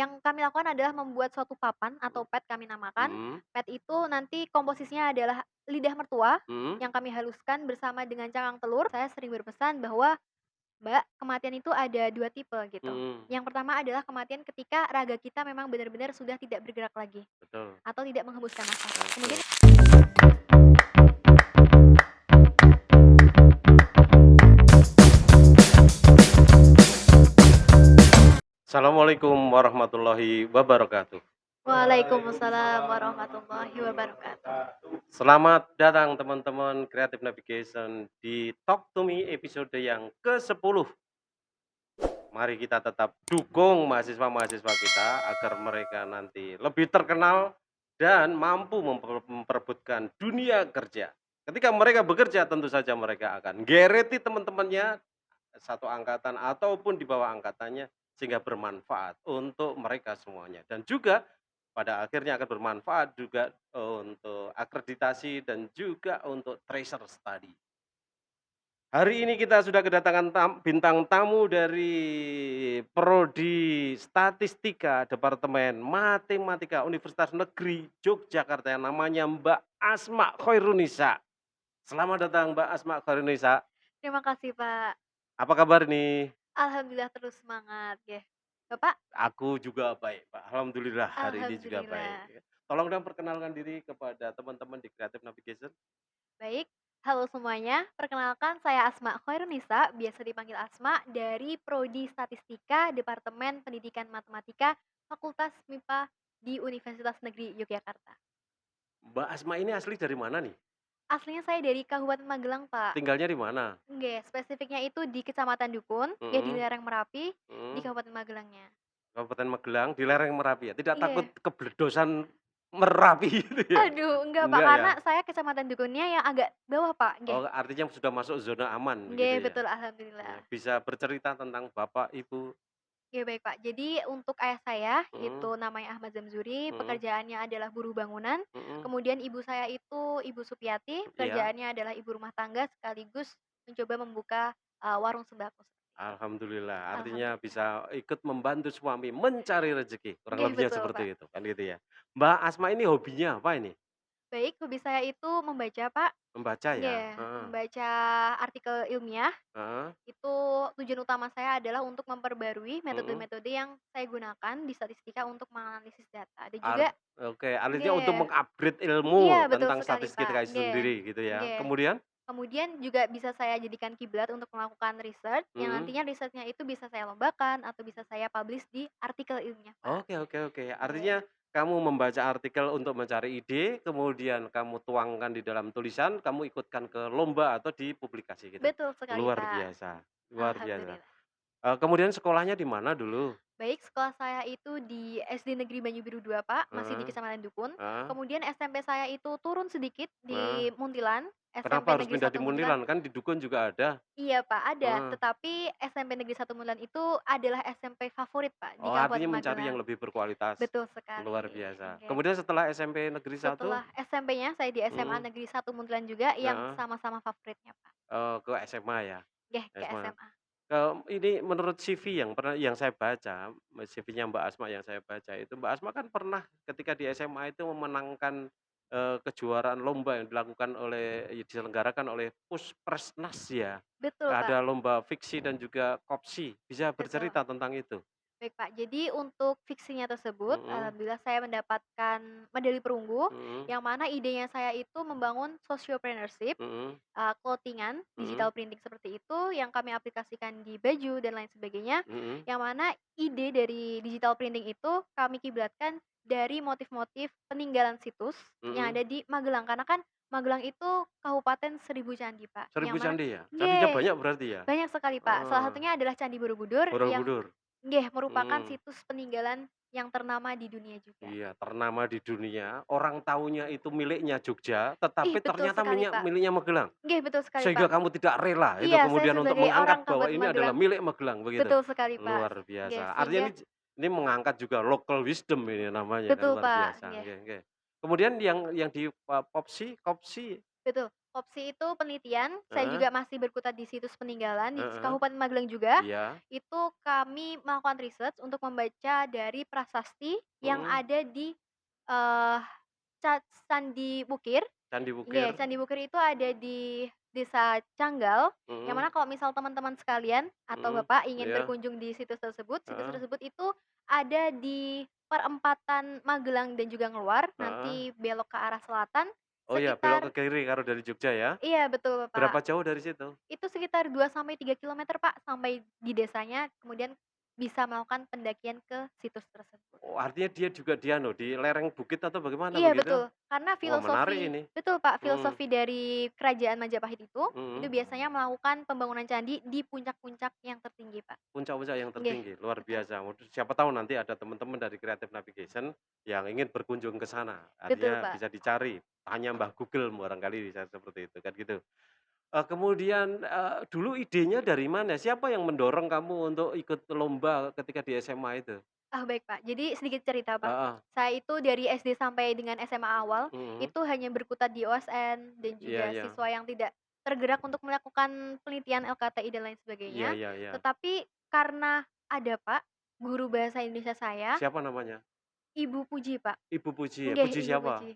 Yang kami lakukan adalah membuat suatu papan atau pet kami namakan. Mhm, Pet itu nanti komposisinya adalah lidah mertua mhm, yang kami haluskan bersama dengan cangkang telur. Saya sering berpesan bahwa, "Mbak, kematian itu ada 2 tipe," gitu. mhm, Yang pertama adalah kematian ketika raga kita memang benar-benar sudah tidak bergerak lagi betul, atau tidak menghembuskan nafas. Kemudian betul. Assalamualaikum warahmatullahi wabarakatuh. Waalaikumsalam warahmatullahi wabarakatuh. Selamat datang teman-teman Creative Navigation di Talk to Me episode yang ke-10. Mari kita tetap dukung mahasiswa-mahasiswa kita agar mereka nanti lebih terkenal dan mampu memperebutkan dunia kerja. Ketika mereka bekerja tentu saja mereka akan gereti teman-temannya satu angkatan ataupun di bawah angkatannya sehingga bermanfaat untuk mereka semuanya dan juga pada akhirnya akan bermanfaat juga untuk akreditasi dan juga untuk tracer study. Hari ini kita sudah kedatangan bintang tamu dari Prodi Statistika Departemen Matematika Universitas Negeri Yogyakarta yang namanya Mbak Asma Khairunisa. Selamat datang Mbak Asma Khairunisa. Terima kasih, Pak. Apa kabar nih? Alhamdulillah terus semangat, nggih. Bapak? Aku juga baik, Pak. Alhamdulillah hari ini juga baik. Alhamdulillah. Tolong dong perkenalkan diri kepada teman-teman di Creative Navigation. Baik, halo semuanya. Perkenalkan saya Asma Khairunisa, biasa dipanggil Asma dari Prodi Statistika Departemen Pendidikan Matematika Fakultas MIPA di Universitas Negeri Yogyakarta. Mbak Asma ini asli dari mana nih? Aslinya saya dari Kabupaten Magelang, Pak. Tinggalnya di mana? Nggih, spesifiknya itu di Kecamatan Dukun, ya di Mhm, lereng Merapi, di mhm. Kabupaten Magelangnya. Kabupaten Magelang di lereng Merapi ya? Tidak takut Nggih. kebledosan Merapi gitu ya? Aduh, enggak, Pak, Enggak ya? karena saya Kecamatan Dukunnya yang agak bawah, Pak, nggih. Oh, artinya sudah masuk zona aman Nggih, begitu ya? betul, alhamdulillah. Ya, bisa bercerita tentang Bapak, Ibu? Ya baik, Pak. Jadi untuk ayah saya itu Mhm, namanya Ahmad Zamzuri, mhm, pekerjaannya adalah buruh bangunan. mhm. Kemudian ibu saya itu Ibu Supiati, Iya. pekerjaannya adalah ibu rumah tangga sekaligus mencoba membuka, warung sembako seperti itu. Alhamdulillah, artinya Alhamdulillah. bisa ikut membantu suami mencari rezeki, kurang Nggih, lebihnya betul, Pak. seperti itu, kan gitu ya. Mbak Asma ini hobinya apa ini? Baik, hobi saya itu membaca, Pak. Membaca ya? Nggih, Heeh, membaca artikel ilmiah. heeh. Itu tujuan utama saya adalah untuk memperbarui Mhm. metode-metode yang saya gunakan di statistika untuk menganalisis data dan Ar juga oke, artinya untuk nggih. meng-upgrade Iya, ilmu betul tentang sekali, statistika Pak. itu Nggih, sendiri gitu ya. nggih. Kemudian? Kemudian juga bisa saya jadikan kiblat untuk melakukan riset, yang Mhm. nantinya risetnya itu bisa saya lombakan atau bisa saya publish di artikel ilmiah, Pak. Oke, oke, oke. Nggih. Artinya kamu membaca artikel untuk mencari ide, kemudian kamu tuangkan di dalam tulisan, kamu ikutkan ke lomba atau di publikasi gitu. Betul sekali, Luar Pak. biasa, luar biasa. Alhamdulillah. Kemudian sekolahnya di mana dulu? Baik, sekolah saya itu di SD Negeri Banyu Biru 2, Pak, masih di Heeh, Kecamatan Dukun. heeh, Kemudian SMP saya itu turun sedikit heeh. di Muntilan, Kenapa SMP harus Negeri pindah 1 di Muntilan. Muntilan? Kan di Dukun juga ada. Iya, Pak, ada, Heeh. tetapi SMP Negeri 1 Muntilan itu adalah SMP favorit, Pak, di Oh, Kabupaten artinya mencari yang Magelang. lebih berkualitas. Betul Luar sekali, biasa. oke. Kemudian setelah SMP Negeri 1, Setelah SMP-nya saya di SMA mhm, Negeri 1 Muntilan juga yang heeh, sama-sama favoritnya, Pak. ke SMA ya? Nggih, ke SMA. SMA. Ini menurut CV yang saya baca, CV-nya Mbak Asma yang saya baca itu, Mbak Asma kan pernah ketika di SMA itu memenangkan, kejuaraan lomba yang dilakukan oleh diselenggarakan oleh Puspresnas ya. Betul, Pak, Ada lomba fiksi dan juga kopsi. Bisa betul. bercerita tentang itu? Baik, Pak. Jadi untuk fiksinya tersebut, Mhm, alhamdulillah saya mendapatkan medali perunggu, mhm, yang mana idenya saya itu membangun sociopreneurship, mhm, clothingan, mhm, digital printing seperti itu, yang kami aplikasikan di baju dan lain sebagainya, mhm, yang mana ide dari digital printing itu kami kiblatkan dari motif-motif peninggalan situs yang mhm. ada di Magelang. Karena kan Magelang itu Kabupaten Seribu Candi, Pak, 1000 yang mana candi ya? Candinya nggih, banyak berarti ya? banyak sekali, Pak. Salah Heeh, satunya adalah Candi Borobudur yang Borobudur. nggih, merupakan Mmm. situs peninggalan yang ternama di dunia juga. Iya, ternama di dunia, orang taunya itu miliknya Jogja, Ih, tetapi betul ternyata sekali, Pak. miliknya Magelang. Nggih, betul sekali, Sehingga Pak. kamu tidak rela itu Iya, saya kemudian untuk sebagai orang mengangkat bahwa Kabupaten ini adalah Magelang milik Magelang, begitu? betul sekali, Pak. Luar Nggih, biasa. Artinya sehingga ini mengangkat juga local wisdom ini namanya kan, betul, luar Pak, biasa. nggih, Nggih, nggih. Kemudian yang di, Kopsi Kopsi betul. Kopsi itu penelitian, saya Heeh juga masih berkutat di situs peninggalan di heeh, Kabupaten Magelang juga. iya, Itu kami melakukan riset untuk membaca dari prasasti yang mhm, ada di, eee, Candi Bukir. Candi Bukir, Iya, Candi Bukir itu ada di Desa Canggal, yang mhm mana kalau misal teman-teman sekalian atau mhm, Bapak ingin iya, berkunjung di situs heeh tersebut itu ada di perempatan Magelang dan juga Ngeluar, heeh. nanti belok ke arah selatan Oh ya, belok sekitar. ke kiri kalau dari Jogja ya? Iya betul, Bapak. Berapa jauh dari situ? Itu sekitar 2 sampai 3 kilometer, Pak, sampai di desanya, kemudian bisa melakukan pendakian ke situs tersebut. Oh, artinya dia juga di anu, di lereng bukit atau bagaimana Iya begitu? betul, karena Wah, menarik filosofi ini. betul, Pak, Mhm filosofi dari kerajaan Majapahit itu mhm. biasanya melakukan pembangunan candi di puncak-puncak yang tertinggi, Pak. Puncak-puncak yang Nggih, tertinggi, luar betul. biasa. Waduh, siapa tahu nanti ada teman-teman dari Creative Navigation yang ingin berkunjung ke sana. Betul, Artinya Pak. bisa dicari, tanya Mbah Google barangkali bisa seperti itu, kan gitu. Kemudian, dulu idenya dari mana? Siapa yang mendorong kamu untuk ikut lomba ketika di SMA itu? Ah, baik, Pak. Jadi sedikit cerita, Pak. Heeh, Saya itu dari SD sampai dengan SMA awal, mhm, itu hanya berkutat di OSN dan iya juga iya, siswa yang tidak tergerak untuk melakukan penelitian LKTI dan lain iya sebagainya. iya iya. Tetapi karena ada, Pak, guru bahasa Indonesia saya, Siapa namanya? Ibu Puji, Pak. Ibu Puji ya? Nggih, Puji Ibu siapa? Puji.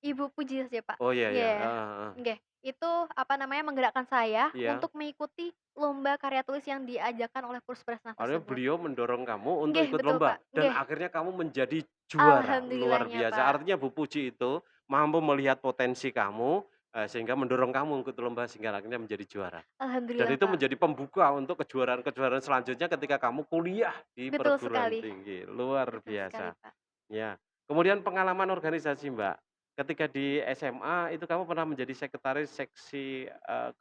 Ibu Puji saja, Pak. Oh iya iya, Nggih, heeh heeh. nggih. Itu, apa namanya, menggerakkan saya Iya, untuk mengikuti lomba karya tulis yang diajakkan oleh Puskesmas artinya tersebut. beliau mendorong kamu untuk Nggih, ikut betul, lomba Pak. dan Nggih, akhirnya kamu menjadi juara, luar alhamdulillahnya, biasa. Pak. Artinya Bu Puji itu mampu melihat potensi kamu, sehingga mendorong kamu ikut lomba sehingga akhirnya menjadi juara. Dan Alhamdulillah, itu Pak. menjadi pembuka untuk kejuaraan-kejuaraan selanjutnya ketika kamu kuliah di Betul perguruan sekali tinggi, luar betul sekali, biasa. Pak. Ya. Kemudian pengalaman organisasi, Mbak, ketika di SMA itu kamu pernah menjadi sekretaris seksi,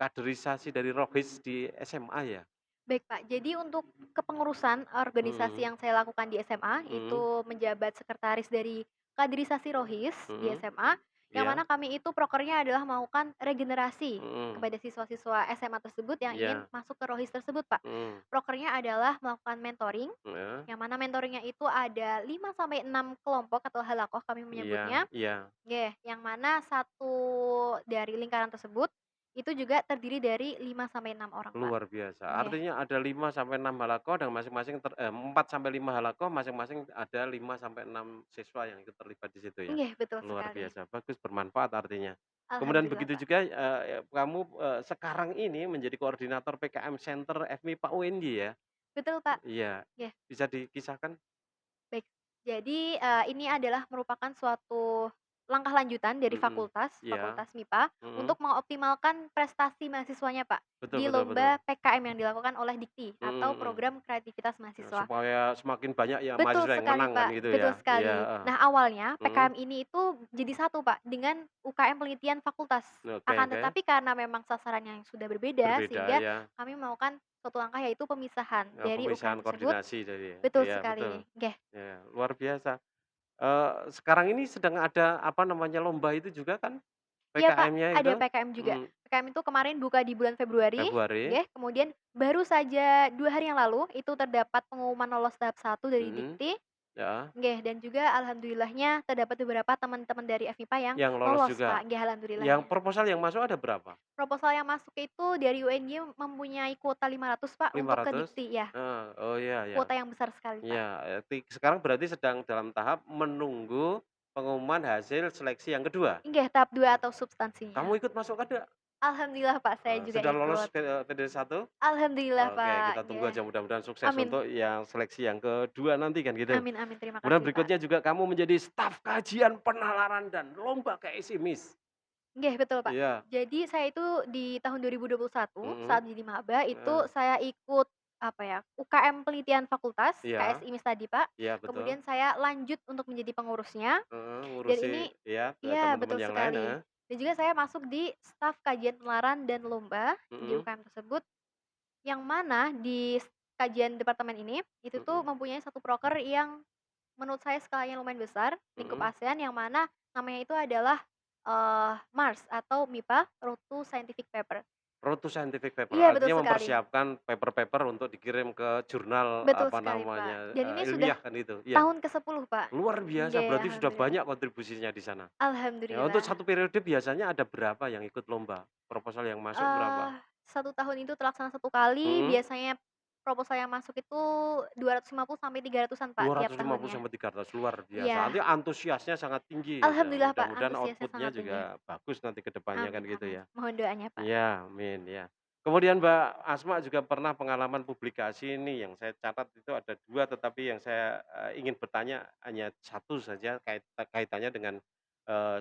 kaderisasi dari Rohis di SMA ya? Baik, Pak. Jadi untuk kepengurusan organisasi Mhm yang saya lakukan di SMA, mhm itu menjabat sekretaris dari kaderisasi Rohis di mhm, SMA, yang mana iya, kami itu prokernya adalah melakukan regenerasi mhm, kepada siswa-siswa SMA tersebut yang ingin iya, masuk ke Rohis tersebut, Pak. mhm, Prokernya adalah melakukan mentoring, heeh, yang mana mentoringnya itu ada 5 sampai 6 kelompok atau halakoh kami iya menyebutnya. iya, Nggih, yang mana satu dari lingkaran tersebut, itu juga terdiri dari 5 sampai 6 orang, Pak. luar biasa. Nggih. Artinya ada 5 sampai 6 halaqah dan masing-masing 4 sampai 5 halaqah, masing-masing ada 5 sampai 6 siswa yang ikut terlibat di situ ya? Nggih, betul Luar sekali. biasa, bagus, bermanfaat artinya. Kemudian Alhamdulillah, begitu Pak. juga, kamu, sekarang ini menjadi koordinator PKM Center FMIPA UNY ya? Betul, Pak. Iya, Nggih, bisa dikisahkan? baik. Jadi, ini adalah merupakan suatu langkah lanjutan dari Mhm, iya, Fakultas MIPA mhm, untuk mengoptimalkan prestasi mahasiswanya, Pak, betul di betul betul, lomba PKM yang dilakukan oleh Dikti mhm atau mhm. Program Kreativitas Mahasiswa. Supaya semakin banyak ya Betul mahasiswa yang sekali, menang kan Pak, gitu betul ya? Iya, sekali. heeh, Nah, awalnya mhm, PKM ini itu jadi satu, Pak, dengan UKM penelitian fakultas. oke Akan oke, tetapi karena memang sasarannya yang sudah berbeda, berbeda sehingga ya, kami melakukan suatu langkah yaitu pemisahan dari UKM pemisahan tersebut. koordinasi jadi ya? Betul Iya betul, sekali, nggih. iya luar biasa. Sekarang ini sedang ada apa namanya, lomba itu juga kan Iya, Pak, PKM-nya ada itu? PKM juga. Mhm, PKM itu kemarin buka di bulan Februari, Februari, nggih, kemudian baru saja 2 hari yang lalu itu terdapat pengumuman lolos tahap 1 dari mhm, Dikti, heeh, nggih, dan juga alhamdulillahnya terdapat beberapa teman-teman dari FMIPA yang yang lolos lolos, juga. Pak, nggih, Yang alhamdulillahnya. proposal yang masuk ada berapa? Proposal yang masuk itu dari UNY mempunyai kuota 500, Pak, untuk ke 500? Dikti, ya, Heeh, oh iya iya. kuota yang besar sekali, Pak. Iya, sekarang berarti sedang dalam tahap menunggu pengumuman hasil seleksi yang kedua? Nggih, tahap 2 atau substansinya. Kamu ikut masuk kada? Alhamdulillah, Pak, saya juga Sudah lolos ikut. ke TD1? Alhamdulillah, Oke, Pak, kita tunggu nggih. aja mudah-mudahan sukses Amin untuk yang seleksi yang kedua nanti kan gitu. amin amin, terima Kemudian kasih, Pak. berikutnya juga kamu menjadi staf kajian penalaran dan lomba KSI Nggih, betul, Pak. Iya, Jadi saya itu di tahun 2021 mhm, saat jadi maba itu heeh, saya ikut, apa ya, UKM penelitian fakultas, iya KSI MIS tadi, Pak. iya betul, Kemudian saya lanjut untuk menjadi pengurusnya heeh, dan ngurusi ini ya iya, teman-teman betul yang lain, sekali. heeh, Dan juga saya masuk di staf kajian penelaran dan lomba di mhm UKM tersebut, yang mana di kajian departemen ini, itu tuh mhm mempunyai satu proker yang menurut saya skalanya lumayan besar, lingkup mhm, ASEAN yang mana namanya itu adalah, MARS atau MIPA Road to Scientific Paper. Road to scientific paper, Iya, betul artinya sekali. mempersiapkan paper-paper untuk dikirim ke jurnal, Betul apa sekali, Pak. namanya, Dan ini sudah ilmiah kan itu? Iya. tahun ke-10, Pak. Luar biasa, Nggih, berarti sudah alhamdulillah. banyak kontribusinya di sana. Ya, untuk Alhamdulillah. satu periode biasanya ada berapa yang ikut lomba? Proposal yang masuk Eee, berapa? 1 tahun itu terlaksana 1 kali, Mhm, biasanya proposal yang masuk itu 250 sampai 300-an, Pak, dua tiap ratus lima puluh tahunnya. sampai 300 luar biasa. Iya. Artinya antusiasnya sangat tinggi ya, Alhamdulillah, Pak, mudah-mudahan antusiasnya output-nya sangat tinggi. juga bagus nanti ke depannya kan Amin gitu amin. ya. Mohon doanya, Pak. Iya, amin, ya. Kemudian Mbak Asma juga pernah pengalaman publikasi ini yang saya catat itu ada 2 tetapi yang saya, ingin bertanya hanya satu saja kaitannya dengan,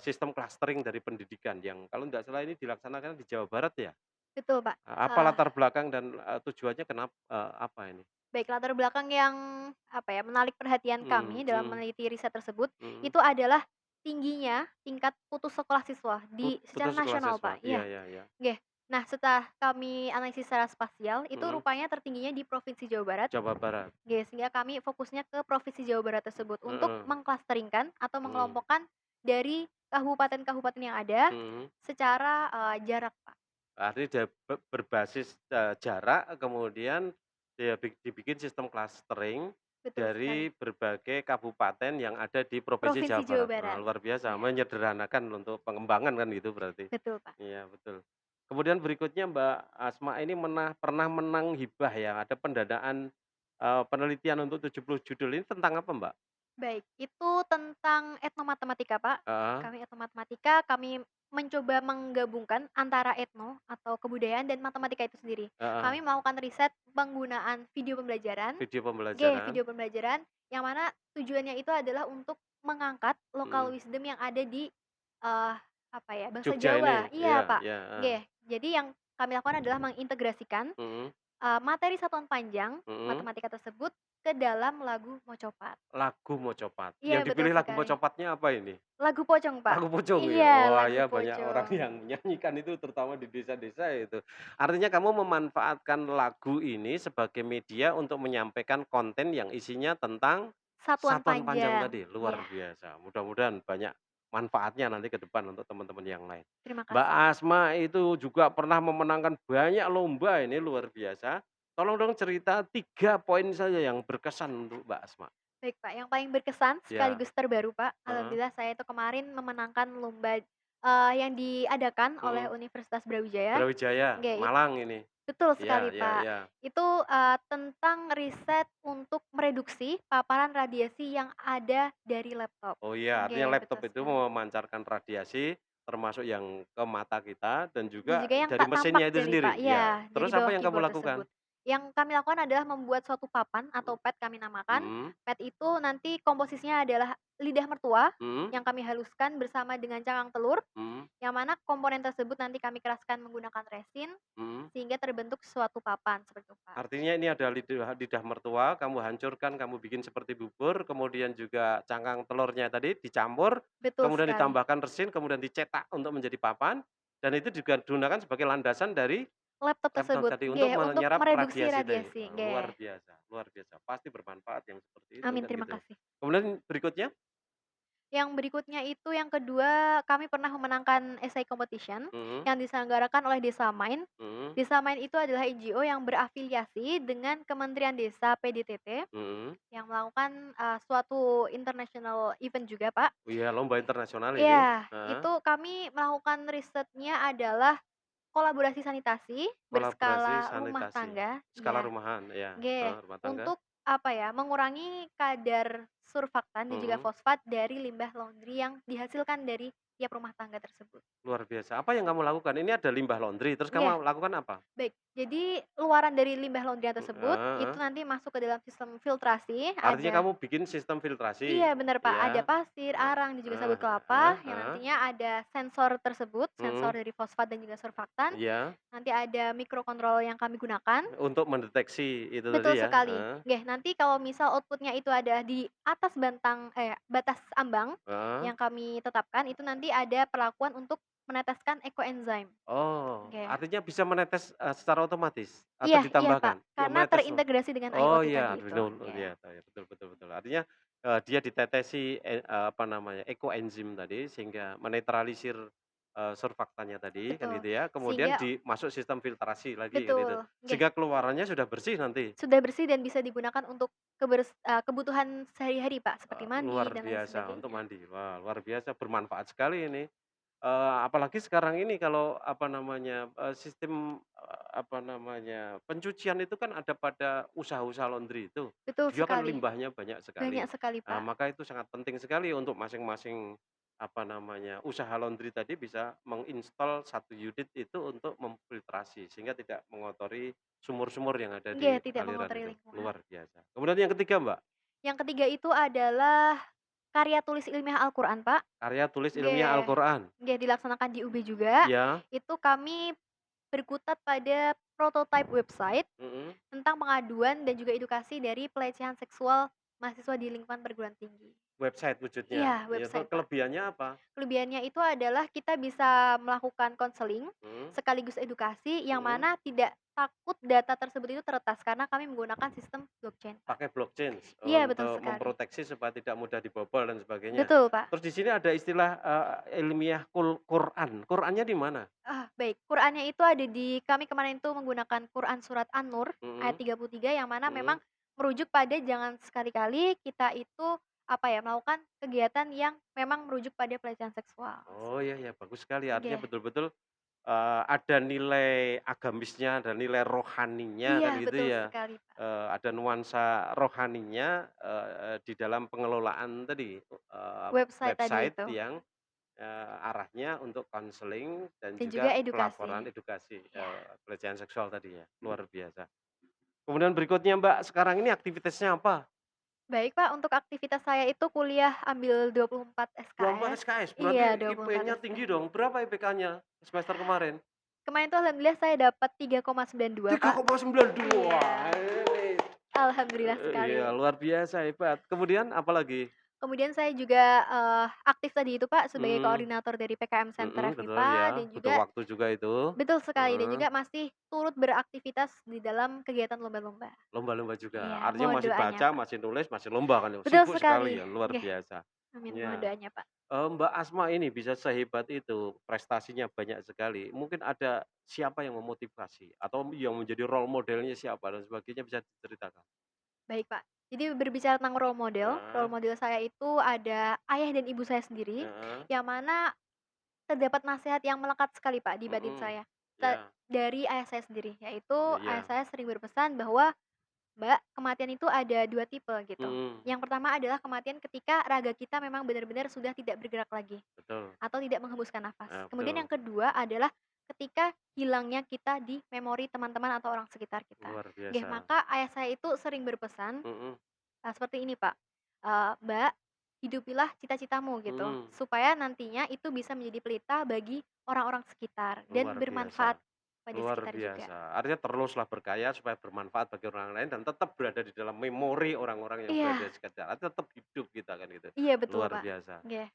sistem clustering dari pendidikan yang kalau tidak salah ini dilaksanakan di Jawa Barat ya? Betul, Pak. Apa latar belakang dan, tujuannya apa ini? Baik, latar belakang yang, apa ya, menarik perhatian Mhm kami dalam mhm meneliti riset tersebut, mhm. itu adalah tingginya tingkat putus sekolah siswa secara Putus sekolah nasional, siswa. Pak. Iya Iya, iya iya. nggih. Nah, setelah kami analisis secara spasial, itu Mhm. rupanya tertingginya di Provinsi Jawa Barat, Jawa Barat. nggih, sehingga kami fokusnya ke Provinsi Jawa Barat tersebut untuk Heeh. mengklasteringkan atau Mhm. mengelompokkan dari kabupaten-kabupaten yang ada Mhm. secara, jarak, Pak. Artinya berbasis, jarak kemudian dibikin sistem clustering Betul sekali. dari berbagai kabupaten yang ada di Provinsi Provinsi Jawa Jawa Barat. Wah, Barat. luar biasa, Iya, menyederhanakan untuk pengembangan kan gitu berarti? betul, Pak. Iya, betul. Kemudian berikutnya Mbak Asma ini pernah menang hibah ya, ada pendanaan, penelitian untuk 70 judul, ini tentang apa Mbak? Baik, itu tentang etnomatematika, Pak. Heeh Kami etnomatematika, kami mencoba menggabungkan antara etno atau kebudayaan dan matematika itu sendiri. heeh, Kami melakukan riset penggunaan video pembelajaran, video video pembelajaran, pembelajaran yang mana tujuannya itu adalah untuk mengangkat local mhm. wisdom yang ada di, eee, apa ya, bahasa Jogja ini? Jawa. Iya, Iya Pak. iya, heeh, Nggih, jadi yang kami lakukan adalah mengintegrasikan, mhm materi satuan panjang mhm. matematika tersebut ke dalam lagu Mocopat. Lagu Mocopat. Iya, Yang betul dipilih lagu sekali. Mocopatnya apa ini? Lagu Pocong, Pak. Lagu Pocong ya? Iya, Wah, lagu ya banyak orang Pocong. yang menyanyikan itu terutama di desa-desa itu. Artinya kamu memanfaatkan lagu ini sebagai media untuk menyampaikan konten yang isinya tentang Satuan satuan panjang panjang. tadi, luar Iya, biasa. Mudah-mudahan banyak manfaatnya nanti ke depan untuk teman-teman yang lain. terima Mbak kasih. Asma itu juga pernah memenangkan banyak lomba ini luar biasa. Tolong dong cerita 3 poin saja yang berkesan untuk Mbak Asma. Baik, Pak, yang paling berkesan Ya, sekaligus terbaru, Pak, heeh, alhamdulillah saya itu kemarin memenangkan lomba, yang diadakan oleh mhm. Universitas Brawijaya. Brawijaya, Nggih, Malang ini. betul Iya sekali, iya Pak. iya. Itu, tentang riset untuk mereduksi paparan radiasi yang ada dari laptop. Oh iya, artinya Nggih, laptop betul itu sekali. memancarkan radiasi, termasuk yang ke mata kita dan Dan juga juga yang dari tak nampak mesinnya itu dari Pak, sendiri? Iya. iya, dari Terus apa bawah yang kamu keyboard lakukan? tersebut. Yang kami lakukan adalah membuat suatu papan atau pad kami namakan. Mhm Pad itu nanti komposisinya adalah lidah mertua mhm yang kami haluskan bersama dengan cangkang telur, mhm yang mana komponen tersebut nanti kami keraskan menggunakan resin mhm. sehingga terbentuk suatu papan seperti itu, Pak. Artinya ini ada lidah lidah mertua, kamu hancurkan, kamu bikin seperti bubur, kemudian juga cangkang telurnya tadi dicampur, Betul kemudian sekali. ditambahkan resin, kemudian dicetak untuk menjadi papan, dan itu juga digunakan sebagai landasan dari Laptop laptop tersebut, tadi untuk nggih, untuk menyerap mereduksi radiasi tadi. radiasi, Wah, nggih. luar biasa, pasti bermanfaat yang seperti itu Amin, kan terima gitu. kasih. Kemudian berikutnya? Yang berikutnya itu yang kedua, kami pernah memenangkan essay competition Mhm yang diselenggarakan oleh Desa Main. mhm Desa Main itu adalah NGO yang berafiliasi dengan Kementerian Desa PDTT mhm. yang melakukan, suatu international event juga, Pak. Oh iya, lomba internasional ini? Iya, Heeh, itu kami melakukan risetnya adalah kolaborasi sanitasi kolaborasi berskala rumah sanitasi, tangga, skala iya. rumahan, ya, Nggih, rumah tangga, untuk apa ya, mengurangi kadar surfaktan dan juga mhm. fosfat dari limbah laundry yang dihasilkan dari tiap rumah tangga tersebut. Luar biasa. Apa yang kamu lakukan? Ini ada limbah laundry, terus Nggih. kamu lakukan apa? Baik, jadi luaran dari limbah laundryan tersebut, itu Heeh. nanti masuk ke dalam sistem filtrasi, Artinya ada kamu bikin sistem filtrasi? iya bener, Pak, ada Iya. pasir, arang, dan juga Heeh sabut heeh kelapa, yang heeh. nantinya ada sensor tersebut, sensor Mhm. dari fosfat dan juga surfaktan, Iya. nanti ada mikrokontrol yang kami gunakan. Untuk mendeteksi itu Betul tadi ya? sekali. Heeh Nggih, nanti kalau misal output-nya itu ada di atas batas ambang heeh. yang kami tetapkan, itu nanti ada perlakuan untuk meneteskan ekoenzim. Oh, Nggih. artinya bisa menetes, secara otomatis atau Iya iya, Pak, ditambahkan? Ya karena menetes oh. terintegrasi dengan Oh IoT iya, tadi itu, betul nggih. iya ya, betul betul betul. Artinya, dia ditetesi, apa namanya, ekoenzim tadi sehingga menetralisir surfaktanya tadi kan betul. gitu ya, kemudian Sehingga masuk sistem filtrasi lagi kan gitu, betul, nggih, sehingga keluarannya sudah bersih nanti. sudah bersih dan bisa digunakan untuk kebutuhan sehari-hari, Pak, seperti mandi Luar dan lain biasa untuk sebagainya. mandi. Wah, luar biasa bermanfaat sekali ini. Apalagi sekarang ini kalau apa namanya, sistem, apa namanya, pencucian itu kan ada pada usaha-usaha laundry itu. Betul Dia kan sekali, limbahnya banyak sekali. banyak sekali, Pak. Maka itu sangat penting sekali untuk masing-masing, apa namanya, usaha laundry tadi bisa menginstal satu unit itu untuk memfiltrasi, sehingga tidak mengotori sumur-sumur yang ada Nggih, di tidak aliran mengotori itu. lingkungan. Luar biasa. Kemudian yang ketiga, Mbak, Yang ketiga itu adalah karya tulis ilmiah Al-Qur'an, Pak. karya tulis ilmiah Nggih, Al-Qur'an. nggih dilaksanakan di UB juga. Ya, Itu kami berkutat pada prototype website mhm. tentang pengaduan dan juga edukasi dari pelecehan seksual mahasiswa di lingkungan perguruan tinggi. Website wujudnya, Iya, itu website, Pak. kelebihannya apa? Kelebihannya itu adalah kita bisa melakukan konseling Mhm, sekaligus edukasi yang mhm, mana tidak takut data tersebut itu teretas karena kami menggunakan sistem blockchain, Pak. pakai blockchain Iya, betul untuk sekali. memproteksi supaya tidak mudah dibobol dan sebagainya. Betul, Pak. Terus di sini ada istilah, ilmiah Quran, Qurannya di mana? Baik. Qur'annya itu ada di kami kemarin itu menggunakan Quran surat An-Nur ayat Mhm, 33 yang mana memang mhm. merujuk pada jangan sekali-kali kita itu, apa ya, melakukan kegiatan yang memang merujuk pada pelecehan seksual, Oh, iya seperti iya, itu. bagus sekali, artinya Nggih. betul-betul, ada nilai agamisnya, ada nilai rohaninya Iya, kan gitu betul ya, sekali, Pak. ada nuansa rohaninya, di dalam pengelolaan tadi, Website tadi website itu yang arahnya untuk konseling dan dan juga juga pelaporan edukasi. edukasi, Iya. pelecehan seksual tadi ya, luar biasa. Kemudian berikutnya Mbak, sekarang ini aktivitasnya apa? Baik, Pak, untuk aktivitas saya itu kuliah ambil 24 24 SKS. SKS, berarti Iya, 24 IP-nya tinggi SKS. dong, berapa IPK-nya semester kemarin? Kemarin tuh alhamdulillah saya dapat 3,92, Pak. 3,92. Wah, Iya, ini, alhamdulillah iya sekali. luar biasa hebat. Kemudian apalagi? Kemudian saya juga, aktif tadi itu, Pak, sebagai Mhm, koordinator dari PKM Center betul FMIPA ya, dan butuh juga waktu juga itu. betul sekali dan Heeh, juga masih turut beraktivitas di dalam kegiatan lomba-lomba. lomba-lomba juga, Iya, artinya mohon masih doanya, baca, Pak. masih nulis, masih lomba kan ya, Betul sibuk sekali sekali. ya, luar Nggih, biasa. amin, mohon Iya. doanya, Pak. Mbak Asma ini bisa sehebat itu, prestasinya banyak sekali. Mungkin ada siapa yang memotivasi atau yang menjadi role modelnya siapa dan sebagainya bisa diceritakan? Baik, Pak. Jadi berbicara tentang role Heeh, model saya itu ada ayah dan ibu saya sendiri, heeh, yang mana terdapat nasihat yang melekat sekali, Pak, di batin mhm, saya. iya, Dari ayah saya sendiri, yaitu ayah iya, saya sering berpesan bahwa, "Mbak, kematian itu ada 2 tipe," gitu. mhm, Yang pertama adalah kematian ketika raga kita memang benar-benar sudah tidak bergerak lagi, betul, atau tidak menghembuskan nafas. Kemudian yang betul, kedua adalah ketika hilangnya kita di memori teman-teman atau orang sekitar kita. luar Nggih, biasa, maka ayah saya itu sering berpesan, mhm, seperti ini, Pak, "Mbak, hidupilah cita-citamu," gitu, mhm, supaya nantinya itu bisa menjadi pelita bagi orang-orang sekitar dan luar biasa. bermanfaat pada Luar sekitar juga. biasa, artinya teruslah berkarya supaya bermanfaat bagi orang lain dan tetap berada di dalam memori orang-orang yang berada Iya, di sekitar, artinya tetap hidup kita kan gitu, iya betul, luar Pak. biasa. Nggih.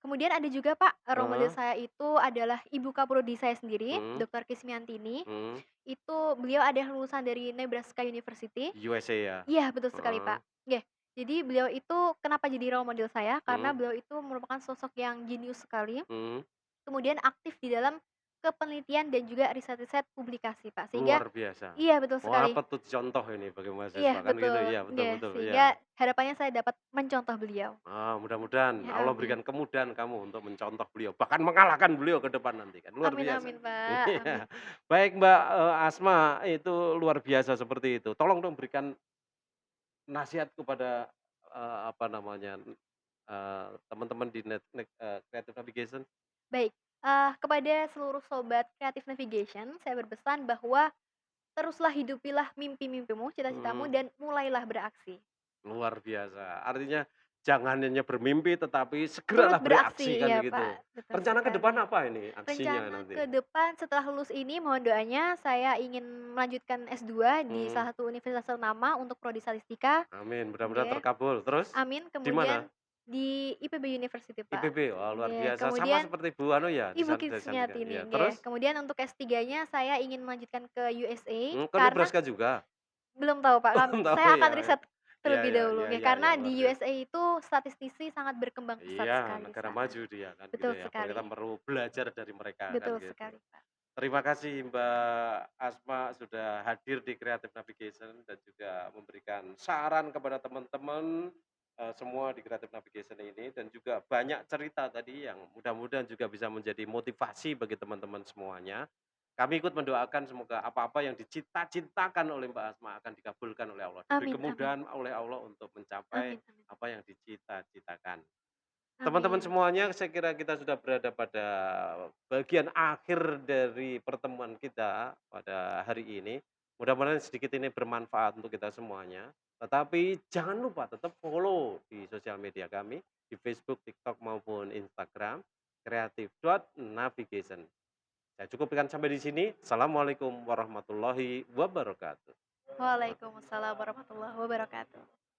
Kemudian ada juga, Pak, role model Heeh, saya itu adalah ibu kaprodi saya sendiri, mhm, Dokter Kismiantini. mhm. Itu beliau adalah lulusan dari Nebraska University. USA ya? Iya, betul sekali, Heeh, Pak. Nggih. Jadi beliau itu kenapa jadi role model saya, karena mhm, beliau itu merupakan sosok yang jenius sekali. mhm, Kemudian aktif di dalam kepenelitian dan juga riset-riset publikasi, Pak. Sehingga luar biasa. iya, betul Wah, sekali. patut contoh ini bagi Iya, mahasiswa kan gitu, betul. iya betul Nggih, betul, iya. sehingga harapannya saya dapat mencontoh beliau. Mudah-mudahan Ya, Allah amin. berikan kemudahan kamu untuk mencontoh beliau, bahkan mengalahkan beliau ke depan nanti kan, luar Amin biasa. amin, Pak, Iya. amin. Baik Mbak, Asma, itu luar biasa seperti itu. Tolong dong berikan nasihat kepada, apa namanya, teman-teman di Creative Navigation. Baik, kepada seluruh sobat Creative Navigation, saya berpesan bahwa teruslah hidupilah mimpi-mimpimu, cita-citamu, Mhm, dan mulailah beraksi. luar biasa. Artinya jangan hanya bermimpi tetapi Turut segeralah beraksi beraksi, kan iya, begitu. Pak, betul Rencana ke depan sekali. apa ini aksinya Rencana nanti? ke depan setelah lulus ini mohon doanya saya ingin melanjutkan S2 di Mhm, salah satu universitas ternama untuk prodi statistika, amin mudah-mudahan nggih, terkabul. Terus amin, di mana? kemudian di IPB University, Pak, IPB? Wah, luar nggih, biasa sama kemudian seperti Bu anu ya di Ibu sana dari Sandika. Iya, Kismiatini, nggih. terus? Kemudian untuk S3-nya saya ingin melanjutkan ke USA Ke karena Nebraska juga? belum tahu, Pak, Belum tahu saya akan ya ya. riset Iya terlebih iya dahulu, iya ya iya iya, karena di luar biasa. USA itu statistisi sangat berkembang pesat Iya, sekali di negara sana. maju dia kan gitu Betul ya, kita sekali, perlu belajar dari mereka kan betul gitu. sekali, Kak. Terima kasih Mbak Asma sudah hadir di Creative Navigation dan juga memberikan saran kepada teman-teman, semua di Creative Navigation ini dan juga banyak cerita tadi yang mudah-mudahan juga bisa menjadi motivasi bagi teman-teman semuanya. Kami ikut mendoakan semoga apa-apa yang dicita-citakan oleh Mbak Asma akan dikabulkan oleh Allah, diberi Amin amin. kemudahan oleh Allah untuk mencapai Amin amin. apa yang dicita-citakan. Teman-teman Amin. semuanya, saya kira kita sudah berada pada bagian akhir dari pertemuan kita pada hari ini. Mudah-mudahan sedikit ini bermanfaat untuk kita semuanya. Tetapi jangan lupa tetap follow di sosial media kami, di Facebook, TikTok, maupun Instagram, creative.navigation. Saya cukupkan sampai di sini. Assalamualaikum warahmatullahi wabarakatuh. Waalaikumsalam warahmatullahi wabarakatuh.